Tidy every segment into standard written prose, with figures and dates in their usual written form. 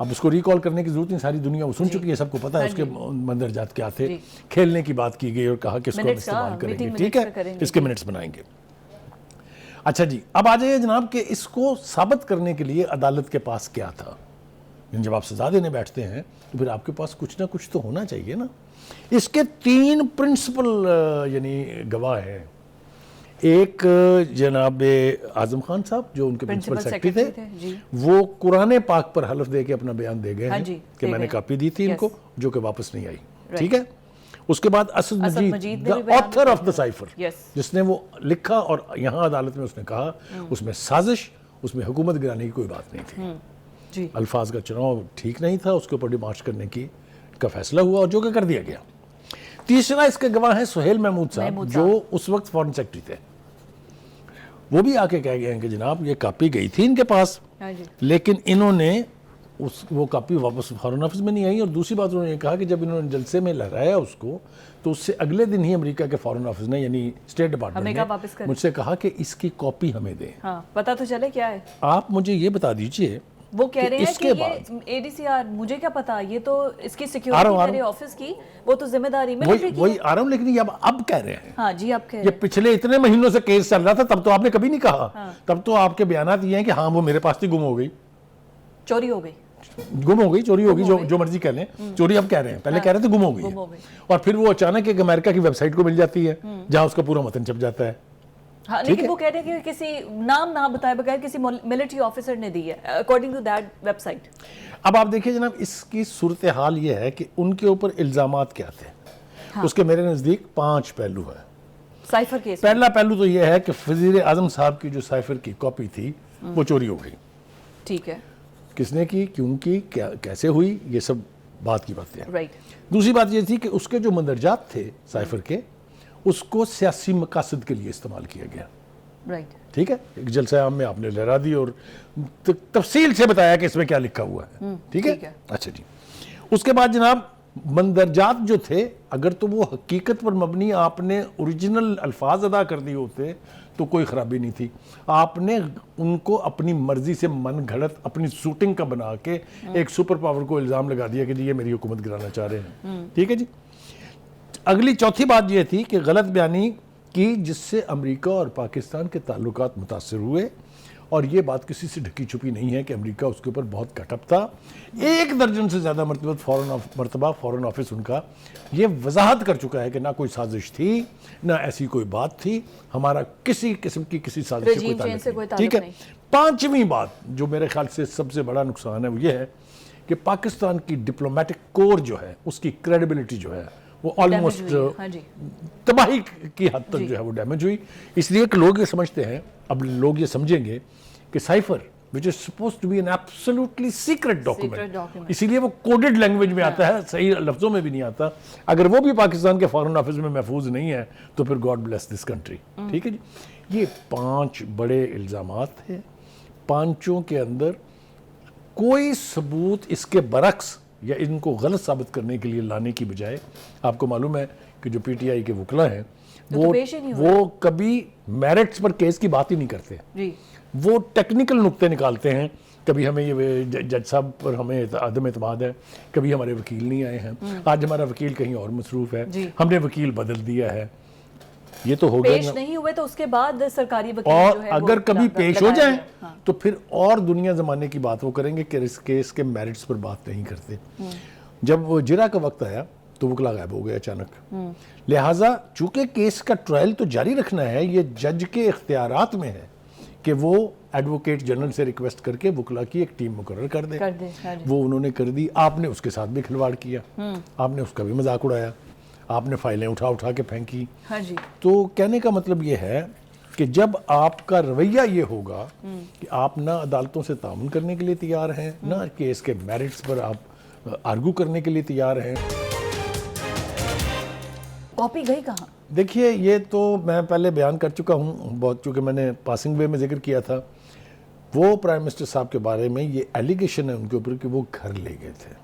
اب اس کو ریکال کرنے کی ضرورت نہیں, ساری دنیا وہ سن چکی ہے, سب کو پتہ ہے اس کے مندرجات کیا تھے. کھیلنے کی بات کی گئی اور کہا کہ اس کو ہم استعمال کریں گے, ٹھیک ہے, اس کے منٹس بنائیں گے. اچھا جی, اب آ جائیے جناب کہ اس کو ثابت کرنے کے لیے عدالت کے پاس کیا تھا. جب آپ سزا دینے بیٹھتے ہیں تو پھر آپ کے پاس کچھ نہ کچھ تو ہونا چاہیے نا. اس کے 3 پرنسپل یعنی گواہ ہیں. ایک جناب اعظم خان صاحب جو ان کے پرنسپل سیکرٹری تھے, وہ قرآن پاک پر حلف دے کے اپنا بیان دے گئے ہیں کہ میں نے کاپی دی تھی ان کو, جو کہ واپس نہیں آئی, ٹھیک ہے. اس کے بعد اسد مجید the author of the cipher, جس نے وہ لکھا اور یہاں عدالت میں اس نے کہا اس میں سازش, اس میں حکومت گرانے کی کوئی بات نہیں تھی. الفاظ کا چناؤ ٹھیک نہیں تھا, اس کے اوپر ڈیمارچ کرنے کا فیصلہ ہوا اور جو کہ کر دیا گیا. تیسرا اس کے گواہ ہیں سہیل محمود صاحب, جو اس وقت فارن سیکرٹری تھے. وہ بھی آ کے کہہ گئے ہیں کہ جناب یہ کاپی گئی تھی ان کے پاس, لیکن انہوں نے وہ کاپی واپس فارن آفس میں نہیں آئی. اور دوسری بات انہوں نے کہا کہ جب انہوں نے جلسے میں لہرایا اس کو, تو اس سے اگلے دن ہی امریکہ کے فارن آفس نے یعنی اسٹیٹ ڈپارٹمنٹ نے مجھ سے کہا کہ اس کی کاپی ہمیں دیں. پتہ تو چلے کیا ہے. آپ مجھے یہ بتا دیجئے, وہ کہہ رہے ہیں کہ یہ ADCR, مجھے کیا پتا, یہ تو اس کی سیکیورٹی میرے آفس کی, وہ تو ذمہ داری ملٹری کی. وہی آ رہا ہوں, لیکن یہ اب کہہ رہے ہیں. ہاں جی, اب کہہ رہے ہیں. یہ پچھلے اتنے مہینوں سے کیس چل رہا تھا, تب تو آپ نے کبھی نہیں کہا. تب تو آپ کے بیانات یہ ہیں کہ ہاں وہ میرے پاس تھی, گم ہو گئی, چوری ہو گئی, گم ہو گئی, چوری ہو گئی, جو مرضی کہہ لیں. چوری اب کہہ رہے ہیں, پہلے کہہ رہے تھے گم ہو گئی. اور پھر وہ اچانک ایک امریکہ کی ویب سائٹ کو مل جاتی ہے جہاں اس کا پورا متن چھپ جاتا ہے. ہاں, لیکن وہ کہہ رہے ہیں کہ کسی نام نہ بتائے بغیر کسی ملٹری آفیسر نے دی ہے, according to that website. اب آپ دیکھیں جناب, اس کی صورتحال یہ ہے کہ ان کے اوپر الزامات کیا تھے. اس کے میرے نزدیک 5 پہلو ہیں سائفر کیس. پہلا پہلو تو یہ ہے کہ وزیر اعظم صاحب کی جو سائفر کی کاپی تھی وہ چوری ہو گئی. ٹھیک ہے, کس نے کی, کیوں کی, کیسے ہوئی, یہ سب بات کی باتیں ہیں. رائٹ. دوسری بات یہ تھی کہ اس کے جو مندرجات تھے سائفر کے, اس کو سیاسی مقاصد کے لیے استعمال کیا گیا. رائٹ. ٹھیک ہے, ایک جلسہ عام میں آپ نے لہرا دی اور تفصیل سے بتایا کہ اس میں کیا لکھا ہوا ہے. ٹھیک ہے. اچھا جی, اس کے بعد جناب مندرجات جو تھے, اگر تو وہ حقیقت پر مبنی آپ نے اوریجنل الفاظ ادا کر دیے ہوتے تو کوئی خرابی نہیں تھی. آپ نے ان کو اپنی مرضی سے من گھڑت اپنی سوٹنگ کا بنا کے ایک سپر پاور کو الزام لگا دیا کہ جی یہ میری حکومت گرانا چاہ رہے ہیں. ٹھیک ہے جی. اگلی چوتھی بات یہ تھی کہ غلط بیانی کی, جس سے امریکہ اور پاکستان کے تعلقات متاثر ہوئے, اور یہ بات کسی سے ڈھکی چھپی نہیں ہے کہ امریکہ اس کے اوپر بہت کٹپ تھا. 1 درجن سے زیادہ مرتبہ فارن آفس ان کا یہ وضاحت کر چکا ہے کہ نہ کوئی سازش تھی, نہ ایسی کوئی بات تھی, ہمارا کسی قسم کی کسی سازش سے کوئی تعلق نہیں. ٹھیک ہے. 5ویں بات جو میرے خیال سے سب سے بڑا نقصان ہے وہ یہ ہے کہ پاکستان کی ڈپلومیٹک کور جو ہے, اس کی کریڈیبلٹی جو ہے وہ آلموسٹ تباہی کی حد تک جو ہے وہ ڈیمیج ہوئی. اس لیے کہ لوگ یہ سمجھتے ہیں, اب لوگ یہ سمجھیں گے کہ cipher which is supposed to be an absolutely secret document, اسی لیے وہ کوڈڈ لینگویج میں آتا ہے, صحیح لفظوں میں بھی نہیں آتا. اگر وہ بھی پاکستان کے فارن آفس میں محفوظ نہیں ہے تو پھر God bless this country. ٹھیک ہے جی. یہ 5 بڑے الزامات تھے. 5 کے اندر کوئی ثبوت اس کے برعکس یا ان کو غلط ثابت کرنے کے لیے لانے کی بجائے, آپ کو معلوم ہے کہ جو PTI کے وکلا ہیں وہ کبھی میرٹس پر کیس کی بات ہی نہیں کرتے. وہ ٹیکنیکل نقطے نکالتے ہیں. کبھی ہمیں یہ جج صاحب پر ہمیں عدم اعتماد ہے, کبھی ہمارے وکیل نہیں آئے ہیں, آج ہمارا وکیل کہیں اور مصروف ہے, ہم نے وکیل بدل دیا ہے. یہ تو ہو گیا, پیش نہیں ہوئے تو اس کے بعد سرکاری وکیل اور جو ہے اگر کبھی پیش ہو جائیں تو پھر اور دنیا زمانے کی بات وہ کریں گے کہ اس کیس کے میرٹس پر بات نہیں کرتے. جب وہ جرا کا وقت آیا تو وکلا غائب ہو گیا اچانک. لہٰذا چونکہ کیس کا ٹرائل تو جاری رکھنا ہے, یہ جج کے اختیارات میں ہے کہ وہ ایڈوکیٹ جنرل سے ریکویسٹ کر کے وکلا کی ایک ٹیم مقرر کر دے. وہ انہوں نے کر دی. آپ نے اس کے ساتھ بھی کھلواڑ کیا, آپ نے اس کا بھی مذاق اڑایا, آپ نے فائلیں اٹھا کے پھینکی. تو کہنے کا مطلب یہ ہے کہ جب آپ کا رویہ یہ ہوگا کہ آپ نہ عدالتوں سے تعاون کرنے کے لیے تیار ہیں, نہ کیس کے میرٹس پر آپ آرگو کرنے کے لیے تیار ہیں. کاپی گئی کہاں؟ دیکھیے, یہ تو میں پہلے بیان کر چکا ہوں بہت, چونکہ میں نے پاسنگ وے میں ذکر کیا تھا. وہ پرائم منسٹر صاحب کے بارے میں یہ ایلیگیشن ہے ان کے اوپر کہ وہ گھر لے گئے تھے.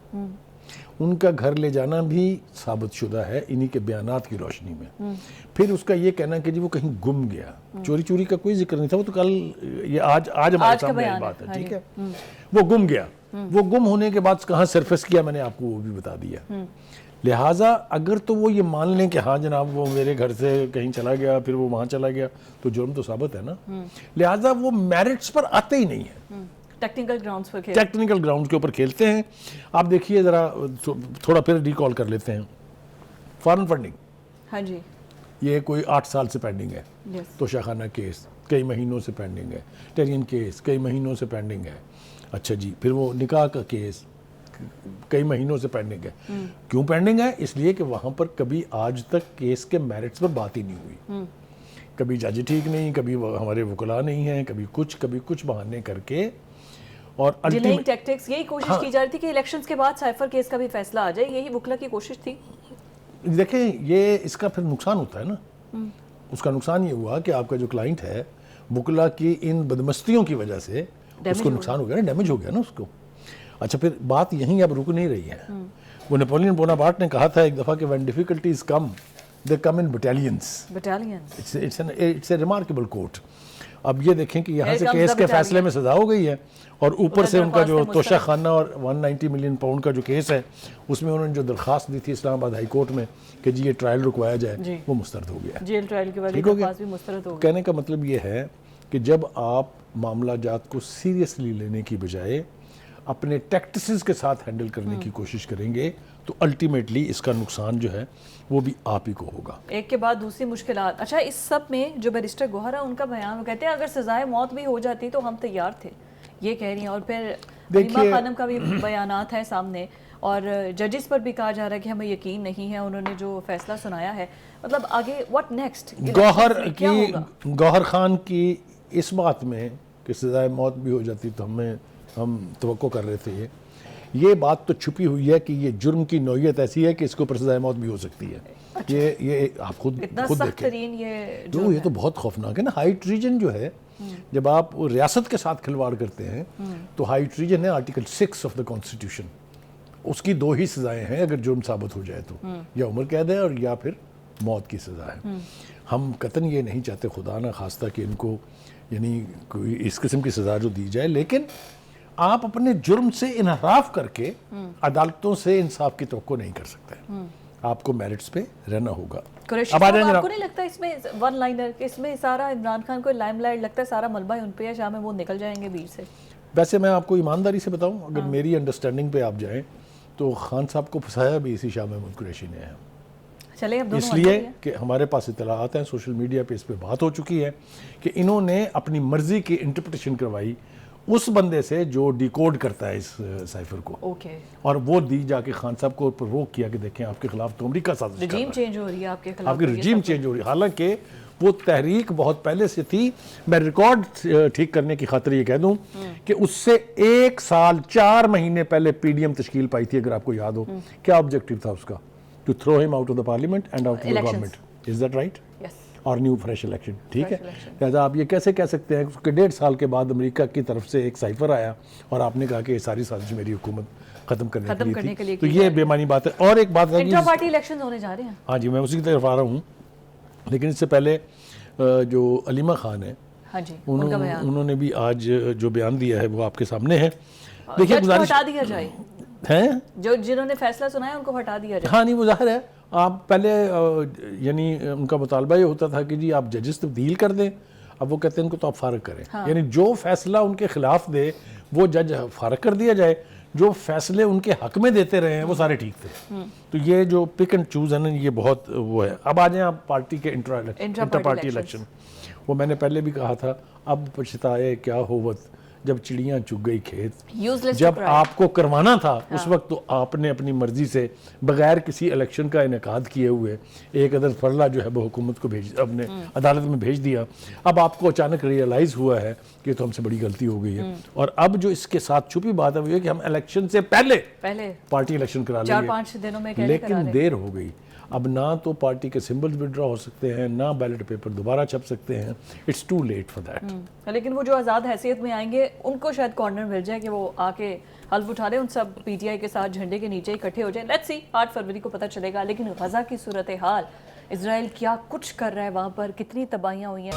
ان کا گھر لے جانا بھی ثابت شدہ ہے انہی کے بیانات کی روشنی میں. پھر اس کا یہ کہنا کہ جی وہ کہیں گم گیا, چوری کا کوئی ذکر نہیں تھا, وہ تو کل یہ آج ہمارے سامنے آئی بات ہے. ٹھیک ہے, وہ گم گیا. وہ گم ہونے کے بعد کہاں سرفیس کیا میں نے آپ کو وہ بھی بتا دیا. لہٰذا اگر تو وہ یہ مان لیں کہ ہاں جناب وہ میرے گھر سے کہیں چلا گیا پھر وہ وہاں چلا گیا تو جرم تو ثابت ہے نا. لہٰذا وہ میرٹس پر آتے ہی نہیں ہیں, ٹیکنیکل گراؤنڈز پر ٹیکنیکل گراؤنڈ کے اوپر کھیلتے ہیں. آپ دیکھیے ذرا تھوڑا پھر ریکال کر لیتے ہیں. فارن فنڈنگ, ہاں جی, یہ کوئی 8 سال سے پینڈنگ ہے. توشہ خانہ کیس کئی مہینوں سے پینڈنگ ہے. ٹیرین کیس کئی مہینوں سے پینڈنگ ہے. اچھا جی, پھر وہ نکاح کا کیس کئی مہینوں سے پینڈنگ ہے. کیوں پینڈنگ ہے؟ اس لیے کہ وہاں پر کبھی آج تک کیس کے میرٹس پر بات ہی نہیں ہوئی. کبھی جج ٹھیک نہیں, کبھی ہمارے وکلاء نہیں ہیں, کبھی کچھ بہانے کر کے. اور ڈیلینگ ٹیکٹکس, یہی کوشش کی جا رہی تھی کہ الیکشنز کے بعد سائفر کیس کا بھی فیصلہ آ جائے, یہی وکلا کی کوشش تھی. دیکھیں یہ اس کا پھر نقصان ہوتا ہے نا. اس کا نقصان یہ ہوا کہ آپ کا جو کلائنٹ ہے وکلا کی ان بدمستیوں کی وجہ سے اس کو نقصان ہو گیا نا, ڈیمیج ہو گیا نا اس کو. اچھا پھر بات یہیں اب رک نہیں رہی ہے. وہ نیپولین بوناپارٹ نے کہا تھا ایک دفعہ کہ when difficulties come they come in battalions. It's a remarkable quote. اب یہ دیکھیں کہ یہاں سے کیس کے فیصلے میں سزا ہو گئی ہے اور اوپر سے ان کا جو توشہ خانہ اور 190 ملین پاؤنڈ کا جو کیس ہے اس میں انہوں نے جو درخواست دی تھی اسلام آباد ہائی کورٹ میں کہ جی یہ ٹرائل رکوایا جائے, وہ مسترد ہو گیا. جیل ٹرائل کی وجہ درخواست بھی مسترد ہو گئی. کہنے کا مطلب یہ ہے کہ جب آپ معاملہ جات کو سیریسلی لینے کی بجائے اپنے ٹیکٹسز کے ساتھ ہینڈل کرنے کی کوشش کریں گے تو الٹیمیٹلی اس کا نقصان جو ہے وہ بھی آپ ہی کو ہوگا. ایک کے بعد دوسری مشکلات. اچھا اس سب میں جو بیرسٹر گوہر ہے ان کا بیان, وہ کہتے ہیں اگر سزائے موت بھی ہو جاتی تو ہم تیار تھے, یہ کہہ رہی ہیں. اور پھر حلیمہ خانم کا بھی بیانات ہیں سامنے, اور ججز پر بھی کہا جا رہا ہے کہ ہمیں یقین نہیں ہے انہوں نے جو فیصلہ سنایا ہے. مطلب آگے واٹ نیکسٹ؟ گوہر خان کی اس بات میں کہ سزائے موت بھی ہو جاتی تو ہم توقع کر رہے تھے, یہ بات تو چھپی ہوئی ہے کہ یہ جرم کی نوعیت ایسی ہے کہ اس کے اوپر سزائے موت بھی ہو سکتی ہے. یہ آپ خود دیکھیں, یہ تو بہت خوفناک ہے نا. ہائی ٹریجن جو ہے, جب آپ ریاست کے ساتھ کھلواڑ کرتے ہیں تو ہائی ٹریجن ہے آرٹیکل 6 آف دا کانسٹیٹیوشن. اس کی 2 ہی سزائیں ہیں اگر جرم ثابت ہو جائے تو, یا عمر قید ہے اور یا پھر موت کی سزا ہے. ہم قطعاً یہ نہیں چاہتے خدا نہ خواستہ کہ ان کو یعنی کوئی اس قسم کی سزا جو دی جائے, لیکن آپ اپنے جرم سے انحراف کر کے عدالتوں سے انصاف کی توقع نہیں کر سکتے. آپ کو میرٹس پہ رہنا ہوگا. اب آپ کو نہیں لگتا اس میں ون لائنر کہ اس میں سارا عمران خان کو لائم لائٹ لگتا ہے, سارا ملبہ ان پہ ہے, شام میں وہ نکل جائیں گے بیچ سے؟ ویسے میں آپ کو ایمانداری سے بتاؤں, اگر میری انڈرسٹینڈنگ پہ آپ جائیں تو خان صاحب کو پھنسایا بھی اسی شاہ محمود قریشی نے ہے. اس لیے کہ ہمارے پاس اطلاعات ہیں, سوشل میڈیا پہ اس پہ بات ہو چکی ہے کہ انہوں نے اپنی مرضی کی انٹرپریٹیشن کروائی اس بندے سے جو ڈیکوڈ کرتا ہے اس سائفر کو, اور وہ دی جا کے خان صاحب کو پرووک کیا کہ دیکھیں آپ کے خلاف تو امریکہ سازش کر رہا ہے, رجیم چینج ہو رہی ہے آپ کے خلاف, آپ کی رجیم چینج ہو رہی ہے. حالانکہ وہ تحریک بہت پہلے سے تھی. میں ریکارڈ ٹھیک کرنے کی خاطر یہ کہہ دوں کہ اس سے 1 سال 4 مہینے پہلے پی ڈی ایم تشکیل پائی تھی, اگر آپ کو یاد ہو. کیا آبجیکٹو تھا اس کا؟ ٹو تھرو ہم out of the parliament and out of the government. Is that right? اور نیو فریش الیکشن. ٹھیک ہے, لہٰذا آپ یہ کیسے کہہ سکتے ہیں کہ 1.5 سال کے بعد امریکہ کی طرف سے ایک سائفر آیا اور آپ نے کہا کہ یہ ساری سازش میری حکومت ختم کرنے کے لیے, تو یہ بے معنی بات ہے. اور ایک بات ہے انٹرا پارٹی الیکشن ہونے جا رہے ہیں. ہاں جی, میں اسی کی طرف آ رہا ہوں. لیکن اس سے پہلے جو حلیمہ خان ہے, انہوں نے بھی آج جو بیان دیا ہے وہ آپ کے سامنے ہے. دیکھیے ہٹا دیا جائے ہیں جو جنہوں نے فیصلہ سنایا ان کو ہٹا دیا جائے. ہاں نہیں, وہ ظاہر ہے. آپ پہلے یعنی ان کا مطالبہ یہ ہوتا تھا کہ جی آپ ججز تبدیل کر دیں, اب وہ کہتے ہیں ان کو تو آپ فارغ کریں. یعنی جو فیصلہ ان کے خلاف دے وہ جج فارغ کر دیا جائے, جو فیصلے ان کے حق میں دیتے رہے ہیں وہ سارے ٹھیک تھے. تو یہ جو پک اینڈ چوز ہے نا, یہ بہت وہ ہے. اب آ جائیں آپ پارٹی کے انٹر پارٹی الیکشن. وہ میں نے پہلے بھی کہا تھا, اب پچھتائے کیا ہوت جب چڑیاں چگ گئی کھیت. جب آپ کو کروانا تھا اس وقت تو آپ نے اپنی مرضی سے بغیر کسی الیکشن کا انعقاد کیے ہوئے ایک عدد فرلا جو ہے وہ حکومت کو اپنے عدالت میں بھیج دیا. اب آپ کو اچانک ریئلائز ہوا ہے کہ تو ہم سے بڑی غلطی ہو گئی ہے, اور اب جو اس کے ساتھ چھپی بات ہے وہ یہ کہ ہم الیکشن سے پہلے پارٹی الیکشن کرا لیں گے, 4-5 دنوں میں, لیکن دیر ہو گئی. اب نہ تو پارٹی کے سمبلز وڈرا ہو سکتے ہیں, نہ بیلٹ پیپر دوبارہ چھپ سکتے ہیں. It's too late for that. لیکن وہ جو آزاد حیثیت میں آئیں گے ان کو شاید کارنر مل جائے کہ وہ آ کے حلف اٹھا لیں, ان سب پی ٹی آئی کے ساتھ جھنڈے کے نیچے اکٹھے ہو جائیں. لیٹس سی 8 فروری کو پتہ چلے گا. لیکن غزہ کی صورتحال, اسرائیل کیا کچھ کر رہا ہے وہاں پر, کتنی تباہیاں ہوئی ہیں.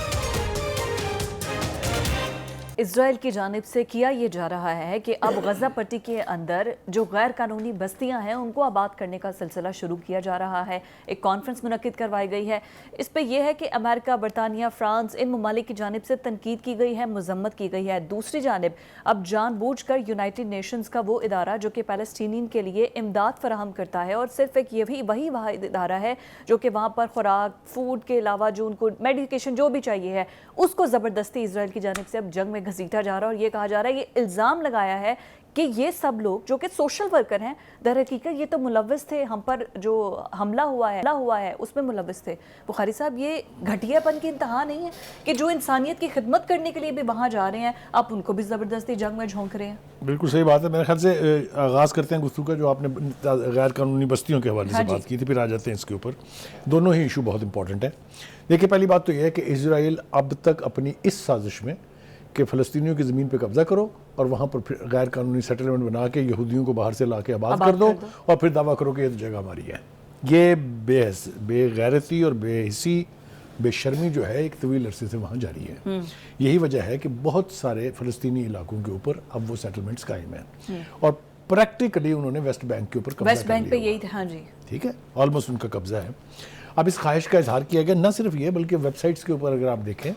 اسرائیل کی جانب سے کیا یہ جا رہا ہے کہ اب غزہ پٹی کے اندر جو غیر قانونی بستیاں ہیں ان کو آباد کرنے کا سلسلہ شروع کیا جا رہا ہے. ایک کانفرنس منعقد کروائی گئی ہے. اس پہ یہ ہے کہ امریکہ، برطانیہ، فرانس، ان ممالک کی جانب سے تنقید کی گئی ہے، مذمت کی گئی ہے. دوسری جانب اب جان بوجھ کر یونائٹڈ نیشنز کا وہ ادارہ جو کہ پیلسٹینین کے لیے امداد فراہم کرتا ہے، اور صرف ایک وہی واحد ادارہ ہے جو کہ وہاں پر خوراک، فوڈ کے علاوہ جو ان کو میڈیکیشن جو بھی چاہیے ہے، اس کو زبردستی اسرائیل کی جانب سے اب جنگ میں گھسیٹا جا رہا ہے. اور یہ کہا جا رہا ہے، یہ الزام لگایا ہے کہ یہ سب لوگ جو کہ سوشل ورکر ہیں، در حقیقت یہ تو ملوث تھے، ہم پر جو حملہ ہوا ہے اس میں ملوث تھے. بخاری صاحب، یہ گھٹیا پن کی انتہا نہیں ہے کہ جو انسانیت کی خدمت کرنے کے لیے بھی وہاں جا رہے ہیں، آپ ان کو بھی زبردستی جنگ میں جھونک رہے ہیں؟ بالکل صحیح بات ہے. میرے خیال سے آغاز کرتے ہیں گفتگو کا، جو آپ نے غیر قانونی بستیوں کے حوالے سے بات کی تھی، پھر آ جاتے ہیں اس کے اوپر. دونوں ہی ایشو بہت امپورٹنٹ ہے. دیکھیے، پہلی بات تو یہ ہے کہ اسرائیل اب تک اپنی اس سازش میں کہ فلسطینیوں کی زمین پہ قبضہ کرو اور وہاں پر پھر غیر قانونی سیٹلمنٹ بنا کے یہودیوں کو باہر سے لا کے آباد کر دو اور پھر دعویٰ کرو کہ یہ تو جگہ ہماری ہے. یہ بے غیرتی اور بے حسی، بے شرمی جو ہے ایک طویل عرصے سے وہاں جاری ہے. یہی وجہ ہے کہ بہت سارے فلسطینی علاقوں کے اوپر اب وہ سیٹلمنٹس قائم ہیں اور پریکٹیکلی انہوں نے ویسٹ بینک کے اوپر قبضہ ویسٹ بینک پہ یہی تھا. ہاں جی، ٹھیک ہے، آلموسٹ ان کا قبضہ ہے. اب اس خواہش کا اظہار کیا گیا. نہ صرف یہ بلکہ ویب سائٹس کے اوپر اگر آپ دیکھیں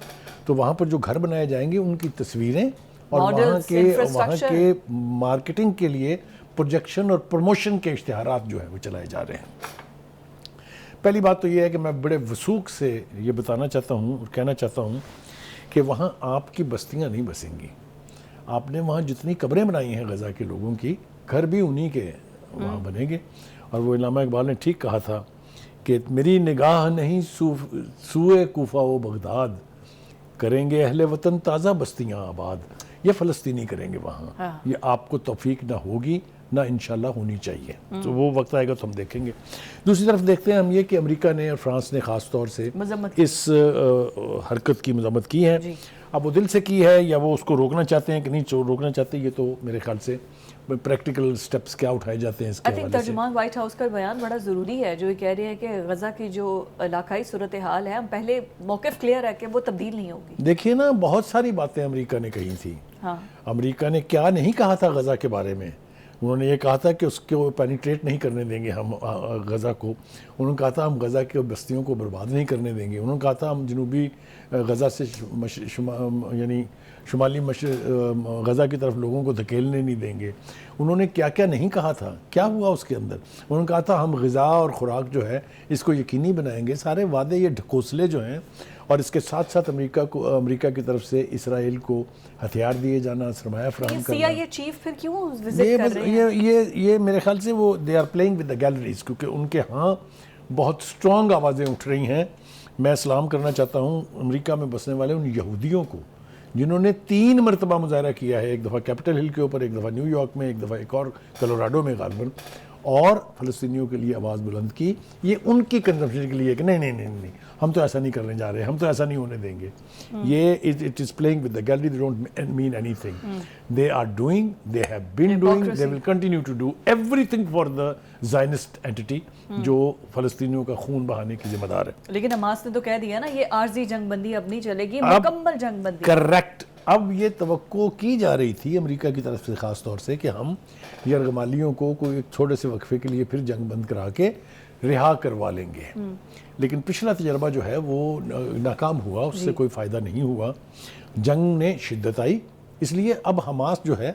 تو وہاں پر جو گھر بنائے جائیں گے ان کی تصویریں اور وہاں کے مارکیٹنگ کے لیے پروجیکشن اور پروموشن کے اشتہارات جو ہیں وہ چلائے جا رہے ہیں. پہلی بات تو یہ ہے کہ میں بڑے وثوق سے یہ بتانا چاہتا ہوں اور کہنا چاہتا ہوں کہ وہاں آپ کی بستیاں نہیں بسیں گی. آپ نے وہاں جتنی قبریں بنائی ہیں غزہ کے لوگوں کی، گھر بھی انہی کے وہاں بنیں گے. اور وہ علامہ اقبال نے ٹھیک کہا تھا کہ میری نگاہ نہیں سوئے کوفہ و بغداد، کریں گے اہل وطن تازہ بستیاں آباد. یہ فلسطینی کریں گے وہاں. یہ آپ کو توفیق نہ ہوگی نہ انشاءاللہ ہونی چاہیے. تو وہ وقت آئے گا تو ہم دیکھیں گے. دوسری طرف دیکھتے ہیں ہم یہ کہ امریکہ نے اور فرانس نے خاص طور سے اس حرکت کی مذمت کی ہے. اب وہ دل سے کی ہے یا وہ اس کو روکنا چاہتے ہیں کہ نہیں روکنا چاہتے، یہ تو میرے خیال سے پریکٹیکل سٹیپس کیا اٹھائے جاتے ہیں اس کے حوالے سے. ترجمان وائٹ ہاؤس کا بیان بڑا ضروری ہے، جو یہ کہہ رہے ہیں کہ غزہ کی جو علاقائی صورتحال ہے، ہم پہلے موقف کلیئر ہے کہ وہ تبدیل نہیں ہوگی. دیکھیے نا، بہت ساری باتیں امریکہ نے کہی تھی. امریکہ نے کیا نہیں کہا تھا غزہ کے بارے میں. انہوں نے یہ کہا تھا کہ اس کو پینیٹریٹ نہیں کرنے دیں گے ہم غزہ کو. انہوں نے کہا تھا ہم غزہ کے بستیوں کو برباد نہیں کرنے دیں گے. انہوں نے کہا تھا ہم جنوبی غزہ سے یعنی شمالی غزہ کی طرف لوگوں کو دھکیلنے نہیں دیں گے. انہوں نے کیا کیا نہیں کہا تھا. کیا ہوا اس کے اندر؟ انہوں نے کہا تھا ہم غذا اور خوراک جو ہے اس کو یقینی بنائیں گے. سارے وعدے یہ ڈھکوسلے جو ہیں، اور اس کے ساتھ ساتھ امریکہ کی طرف سے اسرائیل کو ہتھیار دیے جانا، سرمایہ فراہم کرنا. یہ چیف پھر کیوں وزٹ کر رہے ہیں؟ یہ میرے خیال سے وہ they are playing with the galleries, کیونکہ ان کے ہاں بہت سٹرونگ آوازیں اٹھ رہی ہیں. میں سلام کرنا چاہتا ہوں امریکہ میں بسنے والے ان یہودیوں کو جنہوں نے 3 مرتبہ مظاہرہ کیا ہے. ایک دفعہ کیپٹل ہل کے اوپر، ایک دفعہ نیو یارک میں، ایک دفعہ ایک اور کولوراڈو میں غالباً، اور فلسطینیوں کے لیے آواز بلند کی. یہ ان کی کنزمپشن کے لیے کہ نہیں ہم تو ایسا نہیں کرنے جا رہے، ہم تو ایسا نہیں ہونے دیں گے. یہ it is playing with the gallery. They don't mean anything. They are doing, they have been doing, they will continue to do everything for the Zionist entity جو فلسطینیوں کا خون بہانے کی ذمہ دار ہے. لیکن حماس نے تو کہہ دیا نا یہ عارضی جنگ بندی اب نہیں چلے گی، مکمل جنگ بندی. کریکٹ. اب یہ توقع کی جا رہی تھی امریکہ کی طرف سے خاص طور سے کہ ہم یرغمالیوں کو کوئی ایک چھوٹے سے وقفے کے لیے پھر جنگ بند کرا کے رہا کروا لیں گے. لیکن پچھلا تجربہ جو ہے وہ ناکام ہوا، اس سے کوئی فائدہ نہیں ہوا. جنگ نے شدت آئی. اس لیے اب حماس جو ہے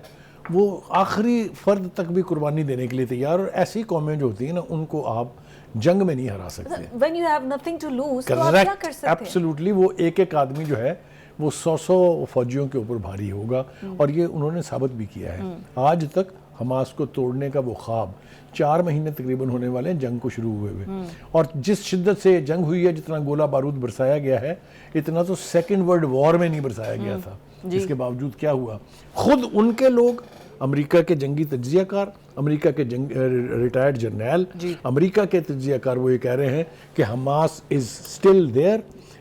وہ آخری فرد تک بھی قربانی دینے کے لیے تیار. اور ایسی قومیں جو ہوتی ہیں نا، ان کو آپ جنگ میں نہیں ہرا سکتے. When you have nothing to lose تو آپ کیا کر سکتے ہیں؟ ایبسولوٹلی. وہ ایک آدمی جو ہے وہ 100 فوجیوں کے اوپر بھاری ہوگا. اور یہ انہوں نے ثابت بھی کیا ہے. آج تک حماس کو توڑنے کا وہ خواب 4 مہینے تقریباً ہونے والے ہیں جنگ کو شروع ہوئے. اور جس شدت سے جنگ ہوئی ہے، جتنا گولہ بارود برسایا گیا ہے، اتنا تو سیکنڈ ورلڈ وار میں نہیں برسایا گیا تھا. اس کے باوجود کیا ہوا؟ خود ان کے لوگ، امریکہ کے جنگی تجزیہ کار، امریکہ کے ریٹائرڈ جرنیل، امریکہ کے تجزیہ کار، وہ یہ کہہ رہے ہیں کہ Hamas is still there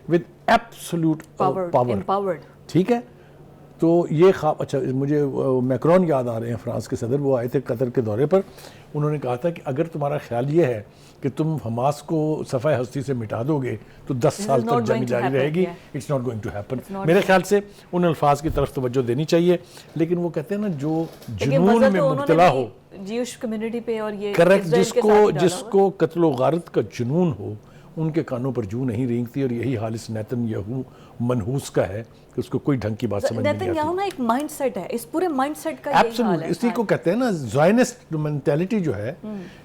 with absolute power. ٹھیک ہے. تو یہ خواب, اچھا مجھے میکرون یاد آ رہے ہیں, فرانس کے صدر, وہ آئے تھے قطر کے دورے پر. انہوں نے کہا تھا کہ اگر تمہارا خیال یہ ہے کہ تم حماس کو صفحہ ہستی سے مٹا دو گے تو 10 سال تک جنگ جاری رہے گی. It's not going to happen. میرے خیال سے ان الفاظ کی طرف توجہ دینی چاہیے, لیکن وہ کہتے ہیں نا جو جنون میں مبتلا ہو, جیوش کمیونٹی پہ اور یہ کریکٹ, جس کو قتل و غارت کا جنون ہو, ان کے کانوں پر جو نہیں رینگتی. اور یہی حال اس نیتن یاہو منحوس کا ہے کہ اس کو کوئی ڈھنگ کی بات سمجھ نہیں آتی. نیتن یاہو نا ایک مائنڈ سیٹ ہے, اس پورے مائنڈ سیٹ کا یہی حال ہے. اسی کو کہتے ہیں نا زائنسٹ مینٹیلٹی جو ہے,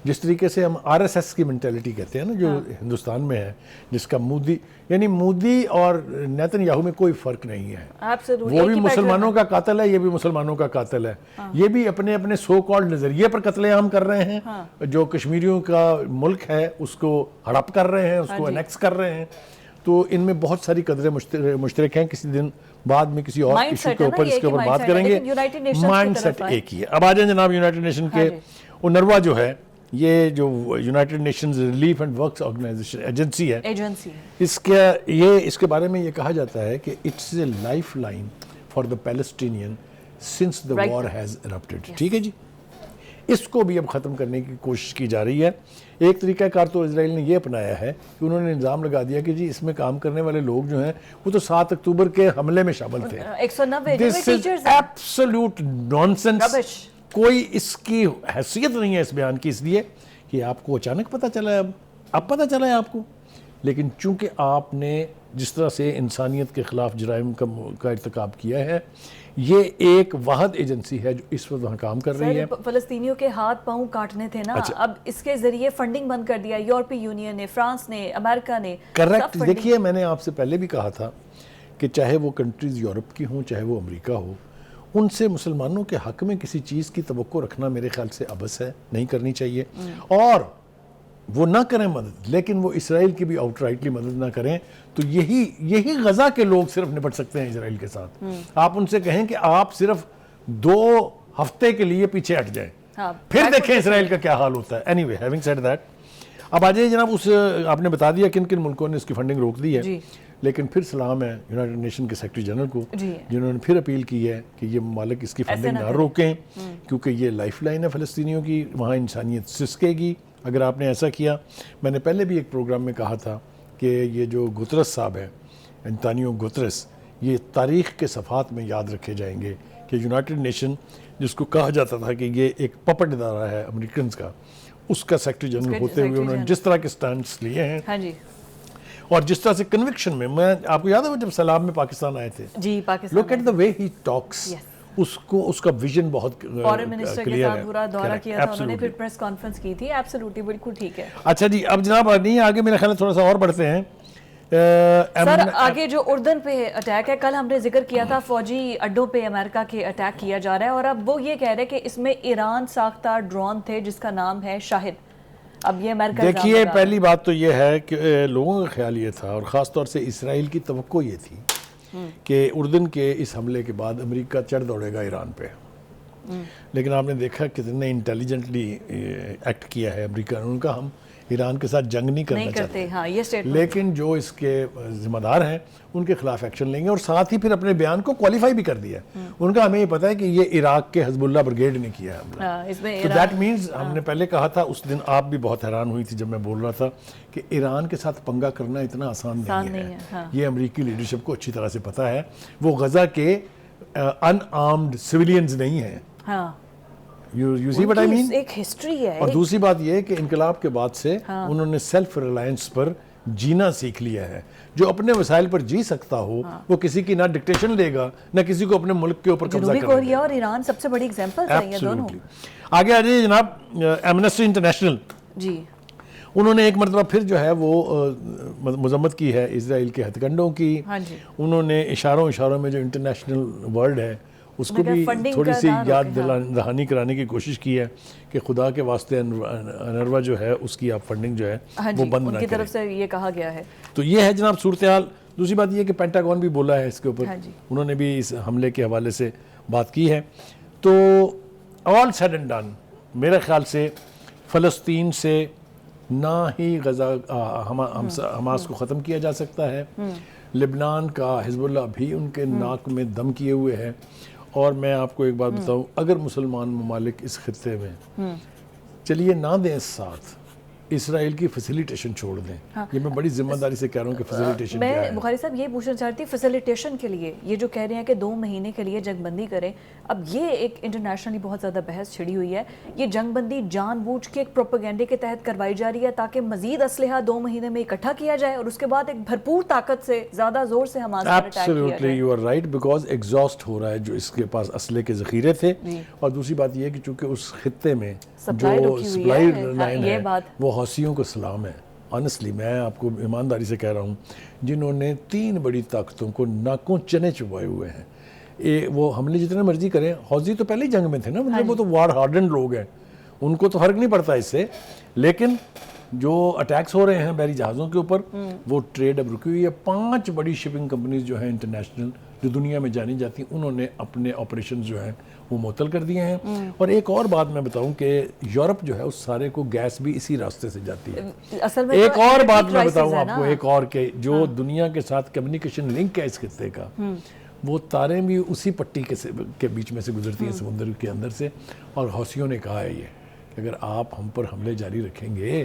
جس طریقے سے ہم آر ایس ایس کی مینٹیلٹی کہتے ہیں نا جو ہندوستان میں ہے, جس کا مودی, یعنی مودی اور نیتن یاہو میں کوئی فرق نہیں ہے. وہ بھی مسلمانوں کا قاتل ہے, یہ بھی مسلمانوں کا قاتل ہے. یہ بھی اپنے اپنے سو کالڈ نظریے پر قتل عام کر رہے ہیں. جو کشمیریوں کا ملک ہے اس کو ہڑپ کر رہے ہیں, اس کو انیکس کر رہے ہیں. تو ان میں بہت ساری قدریں مشترک ہیں. کسی دن بعد میں کسی اور ایشو کے اوپر اس کے اوپر بات کریں گے. مائنڈ سیٹ ایک ہی ہے. اب آ جائیں جناب یونائٹڈ نیشن کے اونروا جو ہے, یہ جو United Nations Relief and Works Organization Agency ہے, اس کے بارے میں یہ کہا جاتا ہے کہ it's a lifeline for the Palestinians since the war has erupted. ٹھیک ہے جی, اس کو بھی اب ختم کرنے کی کوشش کی جا رہی ہے. ایک طریقہ کار تو اسرائیل نے یہ اپنایا ہے کہ انہوں نے الزام لگا دیا کہ جی اس میں کام کرنے والے لوگ جو ہیں وہ تو 7 اکتوبر کے حملے میں شامل تھے. 190 دس از ایبسولوٹ نانسنس. کوئی اس کی حیثیت نہیں ہے اس بیان کی, اس لیے کہ آپ کو اچانک پتہ چلا ہے, اب پتہ چلا ہے آپ کو. لیکن چونکہ آپ نے جس طرح سے انسانیت کے خلاف جرائم کا ارتکاب کیا ہے, یہ ایک واحد ایجنسی ہے جو اس وقت وہاں کام کر رہی ہے. فلسطینیوں کے ہاتھ پاؤں کاٹنے تھے نا, اب اس کے ذریعے فنڈنگ بند کر دیا یورپی یونین نے, فرانس نے, امریکہ نے. کریکٹ. دیکھیے میں نے آپ سے پہلے بھی کہا تھا کہ چاہے وہ کنٹریز یورپ کی ہوں, چاہے وہ امریکہ ہو, ان سے مسلمانوں کے حق میں کسی چیز کی توقع رکھنا میرے خیال سے عبث ہے, نہیں کرنی چاہیے. اور وہ نہ کریں مدد, لیکن وہ اسرائیل کی بھی آؤٹ رائٹلی مدد نہ کریں. تو یہی غزہ کے لوگ صرف نپٹ سکتے ہیں اسرائیل کے ساتھ. آپ ان سے کہیں کہ آپ صرف 2 ہفتے کے لیے پیچھے ہٹ جائیں, پھر دیکھیں اسرائیل کا کیا حال ہوتا ہے. Any way, having said that, اب آ جائیے جناب, آپ نے بتا دیا کن کن ملکوں نے اس کی فنڈنگ روک دی ہے. لیکن پھر سلام ہے یونائٹڈ نیشن کے سیکرٹری جنرل کو, جنہوں نے پھر اپیل کی ہے کہ یہ ممالک اس کی فنڈنگ نہ روکیں, کیونکہ یہ لائف لائن ہے فلسطینیوں کی, وہاں انسانیت سسکے گی اگر آپ نے ایسا کیا. میں نے پہلے بھی ایک پروگرام میں کہا تھا کہ یہ جو گترس صاحب ہے, انتانیو گترس, یہ تاریخ کے صفحات میں یاد رکھے جائیں گے کہ یونائٹڈ نیشن جس کو کہا جاتا تھا کہ یہ ایک پپٹ ادارہ ہے امریکنز کا, اس کا سیکرٹری جنرل ہوتے ہوئے انہوں نے جس طرح کے سٹینڈز لیے ہیں, اور جس طرح سے کنوکشن میں آپ کو یاد ہے جب سلام میں پاکستان آئے تھے, لک ایٹ دا وے ہی ٹاکس, اس کا ویژن بہت فارن منسٹر کے ساتھ پورا دورہ کیا تھا انہوں نے, پھر پریس کانفرنس کی تھی. ایبسولوٹلی بالکل ٹھیک ہے. اچھا جی, اب جناب نہیں آگے میرا خیال تھوڑا سا اور بڑھتے ہیں. سر آگے جو اردن پہ اٹیک ہے, کل ہم نے ذکر کیا تھا فوجی اڈوں پہ امریکہ کے اٹیک کیا جا رہا ہے, اور اب وہ یہ کہہ رہے کہ اس میں ایران ساختہ ڈرون تھے جس کا نام ہے شاہد. اب یہ امریکہ, دیکھیے پہلی بات تو یہ ہے کہ لوگوں کا خیال یہ تھا, اور خاص طور سے اسرائیل کی توقع یہ تھی کہ اردن کے اس حملے کے بعد امریکہ چڑھ دوڑے گا ایران پہ. لیکن آپ نے دیکھا کتنے انٹیلیجنٹلی ایکٹ کیا ہے امریکہ نے. ان کا ہم ایران کے ساتھ جنگ نہیں کرنا چاہتے, لیکن جو اس کے ذمہ دار ہیں ان کے خلاف ایکشن لیں گے. اور ساتھ ہی پھر اپنے بیان کو کوالیفائی بھی کر دیا. ان کا ہمیں یہ پتہ ہے کہ یہ عراق کے حزب اللہ بریگیڈ نے کیا ہے. تو دیٹ مینز, ہم نے پہلے کہا تھا اس دن, آپ بھی بہت حیران ہوئی تھی جب میں بول رہا تھا کہ ایران کے ساتھ پنگا کرنا اتنا آسان نہیں ہے. یہ امریکی لیڈرشپ کو اچھی طرح سے پتہ ہے. وہ غزہ کے ان آرمڈ سویلینز نہیں ہیں. You see what I mean? ایک ہسٹری ہے. اور دوسری بات یہ کہ انقلاب کے بعد سے انہوں نے سیلف ریلائنس پر جینا سیکھ لیا ہے. جو اپنے وسائل پر جی سکتا ہو وہ کسی کی نہ ڈکٹیشن لے گا, نہ کسی کو اپنے ملک کے اوپر قبضہ کرے گا. جنوبی کوریا اور ایران سب سے بڑی ایگزامپل ہیں یہ دونوں. آگے آ جائیے جناب, ایمنسٹی انٹرنیشنل جی, انہوں نے ایک مرتبہ پھر جو ہے وہ مذمت کی ہے اسرائیل کے ہتھ کنڈوں کی. انہوں نے اشاروں میں جو انٹرنیشنل ورلڈ ہے اس کو بھی تھوڑی سی یاد دہانی کرانے کی کوشش کی ہے کہ خدا کے واسطے انروا جو ہے اس کی آپ فنڈنگ جو ہے وہ بند نہ کریں. ان کی طرف سے یہ کہا گیا ہے. تو یہ ہے جناب صورتحال. دوسری بات یہ کہ پینٹاگون بھی بولا ہے اس کے اوپر, انہوں نے بھی اس حملے کے حوالے سے بات کی ہے. تو آل سیڈ اینڈ ڈن میرے خیال سے فلسطین سے نہ ہی غزہ حماس کو ختم کیا جا سکتا ہے. لبنان کا حزب اللہ بھی ان کے ناک میں دم کیے ہوئے ہے. اور میں آپ کو ایک بات بتاؤں, اگر مسلمان ممالک اس خطے میں چلیے نہ دیں ساتھ, اسرائیل کی فیسیلیٹیشن چھوڑ دیں. یہ میں بڑی ذمہ داری سے کہہ رہا ہوں کہ فیسیلیٹیشن کیا ہے. میں بخاری صاحب یہ پوچھنا چاہتی ہوں, فیسیلیٹیشن کے لیے یہ جو کہہ رہے ہیں کہ 2 مہینے کے لیے جنگ بندی کریں, اب یہ ایک انٹرنیشنلی بہت زیادہ بحث چھڑی ہوئی ہے. یہ جنگ بندی جان بوجھ کے ایک پروپیگنڈے کے تحت کروائی جا رہی ہے تاکہ مزید اسلحہ 2 مہینے میں اکٹھا کیا جائے اور اس کے بعد ایک بھرپور طاقت سے زیادہ زور سے حماس پر اٹیک کیا جائے. Absolutely you are right, because exhaust ہو رہا ہے جو اس کے پاس اسلحے کے ذخیرے تھے. اور دوسری بات یہ ہے کہ چونکہ اس خطے میں جو سپلائی لائن ہے وہ حوثیوں کو سلام ہے. آنیسٹلی میں آپ کو ایمانداری سے کہہ رہا ہوں, جنہوں نے 3 بڑی طاقتوں کو ناکوں چنے چبائے ہوئے ہیں. وہ حملے جتنے مرضی کریں, حوثی تو پہلے ہی جنگ میں تھے نا, مطلب وہ تو وار ہارڈنڈ لوگ ہیں, ان کو تو فرق نہیں پڑتا اس سے. لیکن جو اٹیکس ہو رہے ہیں بحری جہازوں کے اوپر, وہ ٹریڈ اب رکی ہوئی ہے. 5 بڑی شپنگ کمپنیز جو ہیں انٹرنیشنل, جو دنیا میں جانی جاتی ہیں, انہوں نے اپنے آپریشنز جو ہیں وہ معطل کر دیے ہیں. اور ایک اور بات میں بتاؤں کہ یورپ جو ہے اس سارے کو گیس بھی اسی راستے سے جاتی ہے. ایک اور بات میں بتاؤں آپ کو, ایک اور کہ جو دنیا کے ساتھ کمیونیکیشن لنک ہے اس خطے کا, وہ تاریں بھی اسی پٹی کے بیچ میں سے گزرتی ہیں سمندر کے اندر سے. اور حوثیوں نے کہا ہے یہ کہ اگر آپ ہم پر حملے جاری رکھیں گے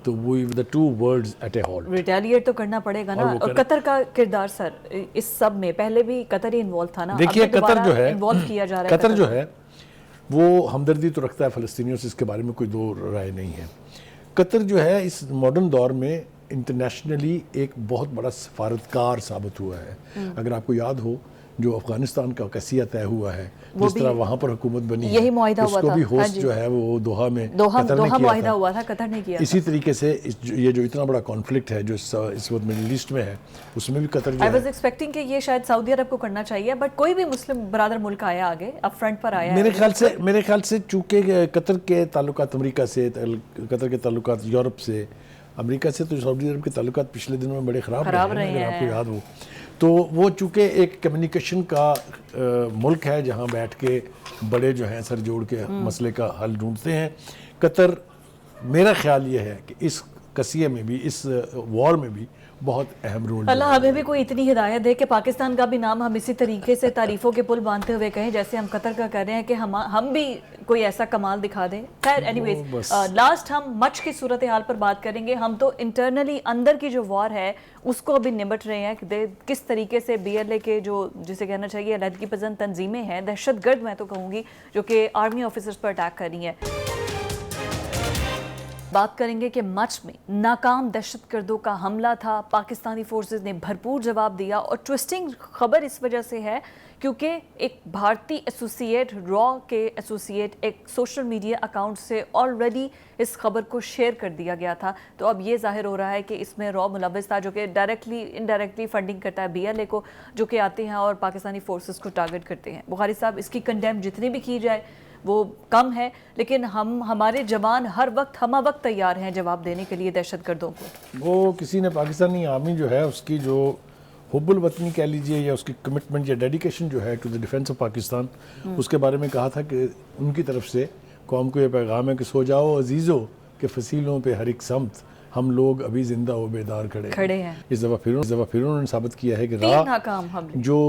تو we the two worlds at a halt. Retaliate تو کرنا پڑے گا نا. اور قطر کا کردار سر اس سب میں, پہلے بھی قطر ہی انوالو تھا نا. دیکھیے قطر جو ہے, انوالو کیا جا رہا ہے. قطر جو ہے وہ ہمدردی تو رکھتا ہے فلسطینیوں سے, اس کے بارے میں کوئی دو رائے نہیں ہے. قطر جو ہے اس ماڈرن دور میں انٹرنیشنلی ایک بہت بڑا سفارتکار ثابت ہوا ہے. اگر آپ کو یاد ہو جو افغانستان کا قصیہ طے ہوا ہے, جس طرح وہاں پر حکومت بنی ہے, یہی معاہدہ ہوا تھا, اس کو بھی ہوسٹ جو ہے وہ دوحہ میں قطر نے معاہدہ ہوا تھا, قطر نے کیا. اسی طریقے سے یہ جو اتنا بڑا کانفلکٹ ہے جو اس وقت مڈل ایسٹ میں ہے, اس میں بھی قطر جو ہے. I was expecting کہ یہ شاید سعودی عرب کو کرنا چاہیے, بٹ کوئی بھی مسلم برادر ملک آیا آگے, اب فرنٹ پر آیا. میرے خیال سے چونکہ قطر کے تعلقات امریکہ سے, قطر کے تعلقات یورپ سے, امریکہ سے, تو سعودی عرب کے تعلقات پچھلے دنوں میں بڑے خراب رہے ہیں اگر آپ کو یاد ہو. تو وہ چونکہ ایک کمیونیکیشن کا ملک ہے جہاں بیٹھ کے بڑے جو ہیں سر جوڑ کے مسئلے کا حل ڈھونڈتے ہیں. قطر, میرا خیال یہ ہے کہ اس قضیے میں بھی, اس وار میں بھی بہت اہم رول. اللہ ہمیں بھی کوئی اتنی ہدایت دے کہ پاکستان کا بھی نام ہم اسی طریقے سے تعریفوں کے پل باندھتے ہوئے کہیں جیسے ہم قطر کا کر رہے ہیں, کہ ہم بھی کوئی ایسا کمال دکھا دیں. خیر اینی ویز, لاسٹ ہم مچ کی صورتحال پر بات کریں گے. ہم تو انٹرنلی اندر کی جو وار ہے اس کو ابھی نمٹ رہے ہیں کہ کس طریقے سے BLA کے جو جسے کہنا چاہیے علیحدگی پسند تنظیمیں ہیں, دہشت گرد میں تو کہوں گی, جو کہ آرمی آفیسرز پر اٹیک کر رہی ہیں. بات کریں گے کہ مچ میں ناکام دہشت گردوں کا حملہ تھا, پاکستانی فورسز نے بھرپور جواب دیا. اور ٹوسٹنگ خبر اس وجہ سے ہے کیونکہ ایک بھارتی ایسوسیٹ, را کے ایسوسیٹ, ایک سوشل میڈیا اکاؤنٹ سے آلریڈی اس خبر کو شیئر کر دیا گیا تھا. تو اب یہ ظاہر ہو رہا ہے کہ اس میں را ملوث تھا, جو کہ ڈائریکٹلی انڈائریکٹلی فنڈنگ کرتا ہے BLA کو, جو کہ آتے ہیں اور پاکستانی فورسز کو ٹارگٹ کرتے ہیں. بخاری صاحب, اس کی کنڈیم جتنی بھی کی جائے وہ کم ہے, لیکن ہمارے جوان ہر وقت ہمہ وقت تیار ہیں جواب دینے کے لیے دہشت گردوں کو. وہ کسی نے پاکستانی آرمی جو ہے اس کی جو حب الوطنی کہہ لیجئے یا اس کی کمٹمنٹ یا ڈیڈیکیشن جو ہے to the defence of Pakistan, اس کے بارے میں کہا تھا کہ ان کی طرف سے قوم کو یہ پیغام ہے کہ سو جاؤ عزیزو کہ فصیلوں پہ ہر ایک سمت ہم لوگ ابھی زندہ و بیدار کھڑے ہیں. اس دفعہ پھر انہوں نے ثابت کیا ہے کہ جو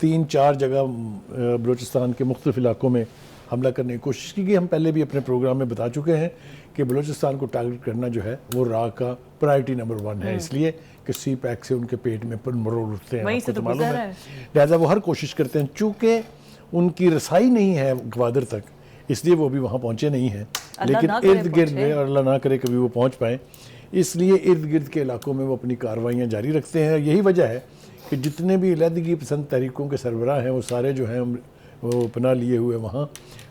3-4 جگہ بلوچستان کے مختلف علاقوں میں حملہ کرنے کی کوشش کی گئی. ہم پہلے بھی اپنے پروگرام میں بتا چکے ہیں کہ بلوچستان کو ٹارگٹ کرنا جو ہے وہ را کا پرائرٹی نمبر 1 ہے, اس لیے کہ سی پیک سے ان کے پیٹ میں مرور اٹھتے ہیں, آپ کو تو معلوم ہے. لہٰذا وہ ہر کوشش کرتے ہیں, چونکہ ان کی رسائی نہیں ہے گوادر تک, اس لیے وہ بھی وہاں پہنچے نہیں ہیں. لیکن ارد گرد میں, اور اللہ نہ کرے کبھی وہ پہنچ پائیں, اس لیے ارد گرد کے علاقوں میں وہ اپنی کارروائیاں جاری رکھتے ہیں. یہی وجہ ہے کہ جتنے بھی علیحدگی پسند تحریکوں کے سربراہ ہیں وہ سارے جو ہیں وہ پناہ لیے ہوئے وہاں.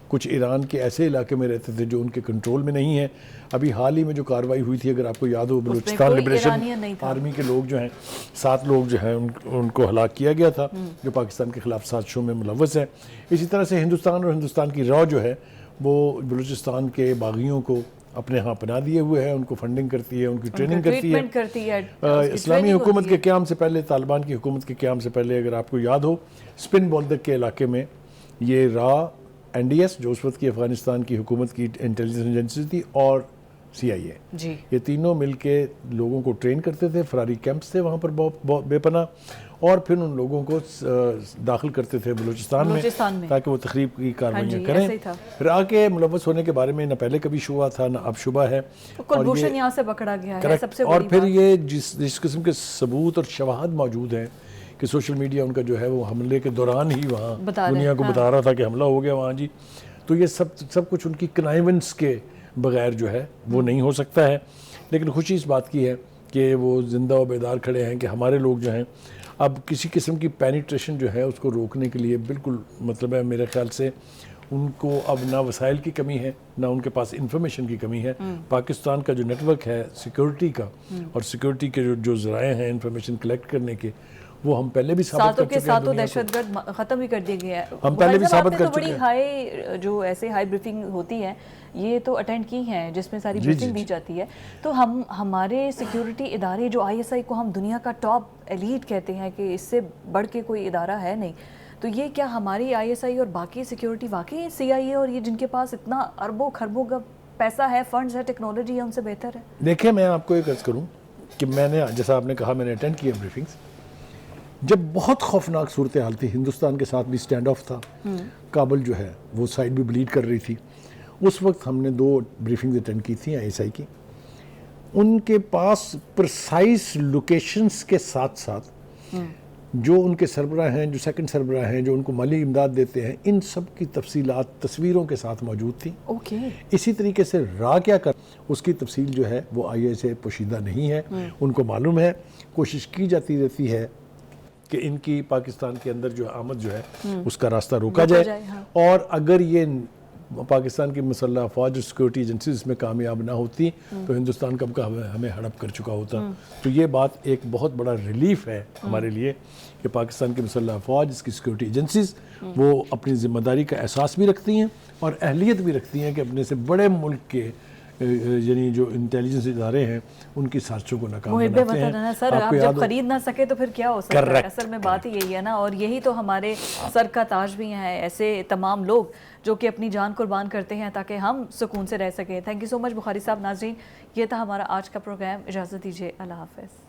کچھ ایران کے ایسے علاقے میں رہتے تھے جو ان کے کنٹرول میں نہیں ہیں. ابھی حال ہی میں جو کارروائی ہوئی تھی, اگر آپ کو یاد ہو, بلوچستان لبریشن آرمی کے لوگ جو ہیں 7 لوگ جو ہیں ان کو ہلاک کیا گیا تھا, جو پاکستان کے خلاف سازشوں میں ملوث ہیں. اسی طرح سے ہندوستان اور ہندوستان کی را جو ہے وہ بلوچستان کے باغیوں کو اپنے ہاں پناہ دیے ہوئے ہے, ان کو فنڈنگ کرتی ہے, ان کی ٹریننگ کرتی ہے. اسلامی حکومت کے قیام سے پہلے, طالبان کی حکومت کے قیام سے پہلے, اگر آپ کو یاد ہو, سپن بولدک کے علاقے میں یہ را NDS جو اس وقت کی افغانستان کی حکومت کی انٹیلیجنس ایجنسی تھی, اور CIA, جی یہ تینوں مل کے لوگوں کو ٹرین کرتے تھے. فراری کیمپس تھے وہاں پر بہت بے پناہ, اور پھر ان لوگوں کو داخل کرتے تھے بلوچستان میں تاکہ وہ تخریب کی کاروائیاں کریں. پھر آ کے ملوث ہونے کے بارے میں نہ پہلے کبھی شبہ تھا نہ اب شبہ ہے. کلبھوشن یہاں سے پکڑا گیا ہے سب سے بڑی اور بات. پھر یہ جس قسم کے ثبوت اور شواہد موجود ہیں کہ سوشل میڈیا ان کا جو ہے وہ حملے کے دوران ہی وہاں دنیا کو بتا رہا تھا کہ حملہ ہو گیا وہاں جی, تو یہ سب کچھ ان کی کنائیونس کے بغیر جو ہے وہ نہیں ہو سکتا ہے. لیکن خوشی اس بات کی ہے کہ وہ زندہ و بیدار کھڑے ہیں کہ ہمارے لوگ جو ہیں اب کسی قسم کی پینیٹریشن جو ہے اس کو روکنے کے لیے بالکل مطلب ہے میرے خیال سے ان کو اب نہ وسائل کی کمی ہے نہ ان کے پاس انفارمیشن کی کمی ہے. پاکستان کا جو نیٹ ورک ہے سیکورٹی کا اور سیکورٹی کے جو ذرائع ہیں انفارمیشن کلیکٹ کرنے کے, وہ ہم پہلے بھی ثابت کر چکے ہیں. ساتوں دہشت گرد ختم ہی کر دیے گئے ہیں. ہم پہلے بھی ثابت کر چکے بڑی ہائی جو ایسے ہائی بریفنگ ہوتی ہے یہ تو اٹینڈ کی ہیں جس میں ساری بریفنگ دی جاتی ہے. تو ہمارے سیکیورٹی ادارے جو ISI کو ہم دنیا کا ٹاپ ایلیٹ کہتے ہیں کہ اس سے بڑھ کے کوئی ادارہ ہے نہیں, تو یہ کیا ہماری ISI اور باقی سیکیورٹی واقعی CIA اور یہ جن کے پاس اتنا اربوں خربوں کا پیسہ ہے, فنڈز ہے, ٹیکنالوجی ہے, ان سے بہتر ہے؟ دیکھیں میں آپ کو ایک عرض کروں کہ میں نے جیسا آپ نے کہا میں نے اٹینڈ کیا بریفنگز, جب بہت خوفناک صورتحال تھی, ہندوستان کے ساتھ بھی سٹینڈ آف تھا, کابل جو ہے وہ سائڈ بھی بلیڈ کر رہی تھی, اس وقت ہم نے 2 بریفنگز اٹینڈ کی تھیں ISI کی. ان کے پاس پرسائز لوکیشنز کے ساتھ ساتھ جو ان کے سربراہ ہیں, جو سیکنڈ سربراہ ہیں, جو ان کو مالی امداد دیتے ہیں, ان سب کی تفصیلات تصویروں کے ساتھ موجود تھیں. اسی طریقے سے را کیا کر اس کی تفصیل جو ہے وہ ISI سے پوشیدہ نہیں ہے. ان کو معلوم ہے, کوشش کی جاتی رہتی ہے کہ ان کی پاکستان کے اندر جو آمد جو ہے اس کا راستہ روکا جائے. اور اگر یہ پاکستان کی مسلح افواج اور سیکورٹی ایجنسیز اس میں کامیاب نہ ہوتی تو ہندوستان کب کا ہمیں ہڑپ کر چکا ہوتا. تو یہ بات ایک بہت بڑا ریلیف ہے ہمارے لیے کہ پاکستان کی مسلح افواج, اس کی سیکورٹی ایجنسیز وہ اپنی ذمہ داری کا احساس بھی رکھتی ہیں اور اہلیت بھی رکھتی ہیں کہ اپنے سے بڑے ملک کے یعنی جو انٹیلیجنس ادارے ہیں ان کی سازشوں کو ناکام بناتے ہیں. سر آپ جب خرید نہ سکے تو پھر کیا ہو سکتا ہے؟ اصل میں بات ہی یہی ہے نا, اور یہی تو ہمارے سر کا تاج بھی ہیں ایسے تمام لوگ جو کہ اپنی جان قربان کرتے ہیں تاکہ ہم سکون سے رہ سکیں. تھینک یو سو مچ بخاری صاحب. ناظرین یہ تھا ہمارا آج کا پروگرام, اجازت دیجیے, اللہ حافظ.